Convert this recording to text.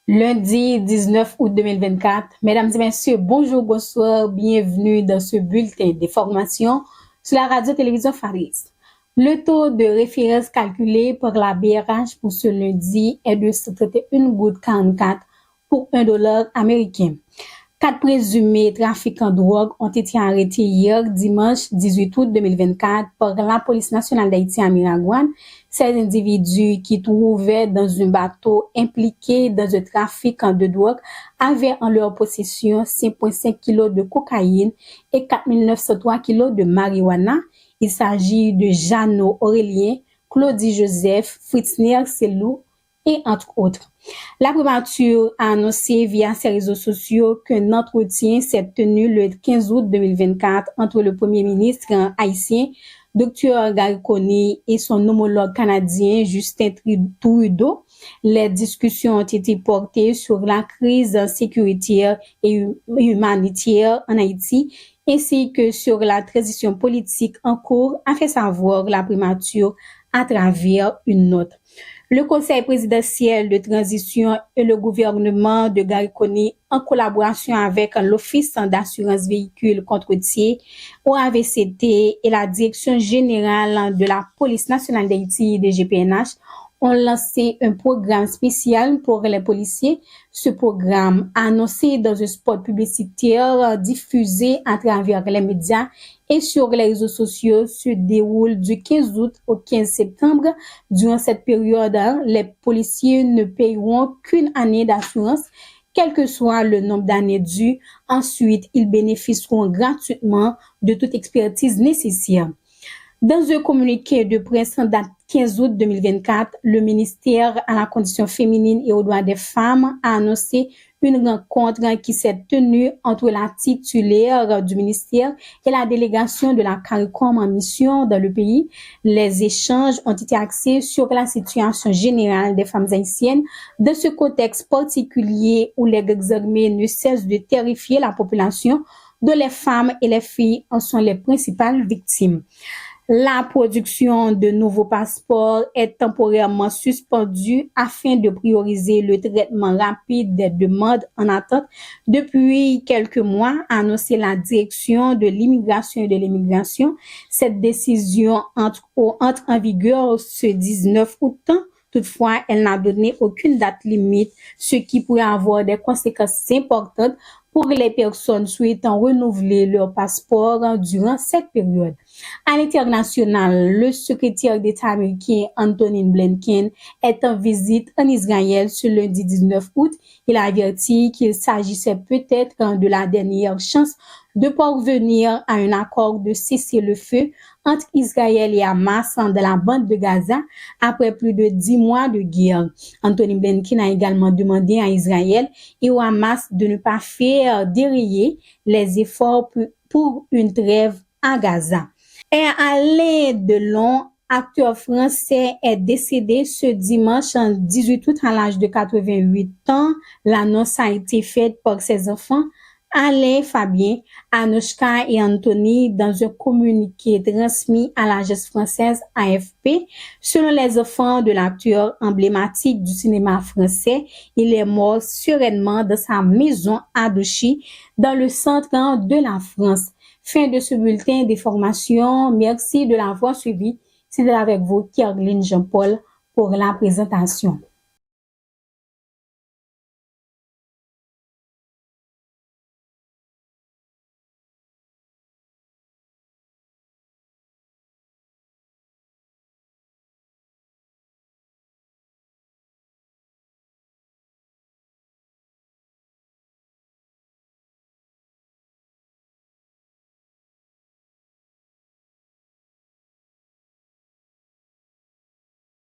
Lundi 19 août 2024. Mesdames et messieurs, bonjour, bonsoir, bienvenue dans ce bulletin d'information sur la radio-télévision Faris. Le taux de référence calculé par la BRH pour ce lundi est de 131,44 pour $1 américain. 4 présumés trafiquants de drogue ont été arrêtés hier, dimanche 18 août 2024, par la police nationale d'Haïti à Miragouane. Ces individus qui trouvaient dans un bateau impliqué dans un trafic de drogue avaient en leur possession 5,5 kg de cocaïne et 4903 kg de marijuana. Il s'agit de Jeannot Aurélien, Claudie Joseph, Fritzner Selou et entre autres. La primature a annoncé via ses réseaux sociaux qu'un entretien s'est tenu le 15 août 2024 entre le premier ministre haïtien, Dr. Gary Coney, et son homologue canadien, Justin Trudeau. Les discussions ont été portées sur la crise sécuritaire et humanitaire en Haïti, ainsi que sur la transition politique en cours, a fait savoir la primature à travers une note. Le Conseil présidentiel de transition et le gouvernement de Gary Coney, en collaboration avec l'Office d'assurance véhicule contre-routier, OAVCT et la Direction générale de la Police nationale d'Haïti, DGPNH, ont lancé un programme spécial pour les policiers. Ce programme, annoncé dans un spot publicitaire diffusé à travers les médias et sur les réseaux sociaux, se déroule du 15 août au 15 septembre. Durant cette période, les policiers ne paieront qu'une année d'assurance, quel que soit le nombre d'années dues. Ensuite, ils bénéficieront gratuitement de toute expertise nécessaire. Dans un communiqué de presse en date 15 août 2024, le ministère à la condition féminine et aux droits des femmes a annoncé une rencontre qui s'est tenue entre la titulaire du ministère et la délégation de la CARICOM en mission dans le pays. Les échanges ont été axés sur la situation générale des femmes haïtiennes dans ce contexte particulier où les gangs armés ne cessent de terrifier la population, dont les femmes et les filles en sont les principales victimes. La production de nouveaux passeports est temporairement suspendue afin de prioriser le traitement rapide des demandes en attente. Depuis quelques mois, a annoncé la direction de l'immigration et de l'immigration. Cette décision entre en vigueur ce 19 août. Toutefois, elle n'a donné aucune date limite, ce qui pourrait avoir des conséquences importantes pour les personnes souhaitant renouveler leur passeport durant cette période. À l'international, le secrétaire d'État américain Anthony Blinken est en visite en Israël ce lundi 19 août. Il a averti qu'il s'agissait peut-être de la dernière chance de parvenir à un accord de cessez-le-feu entre Israël et Hamas dans la bande de Gaza après plus de 10 mois de guerre. Anthony Blinken a également demandé à Israël et au Hamas de ne pas faire dérailler les efforts pour une trêve à Gaza. Et Alain Delon, acteur français, est décédé ce dimanche 18 août à l'âge de 88 ans. L'annonce a été faite par ses enfants, Alain, Fabien, Anouchka et Anthony, dans un communiqué transmis à l'agence française AFP. Selon les enfants de l'acteur emblématique du cinéma français, il est mort sereinement dans sa maison à Douchy, dans le centre de la France. Fin de ce bulletin d'information. Merci de l'avoir suivi. C'est avec vous, Caroline Jean-Paul, pour la présentation.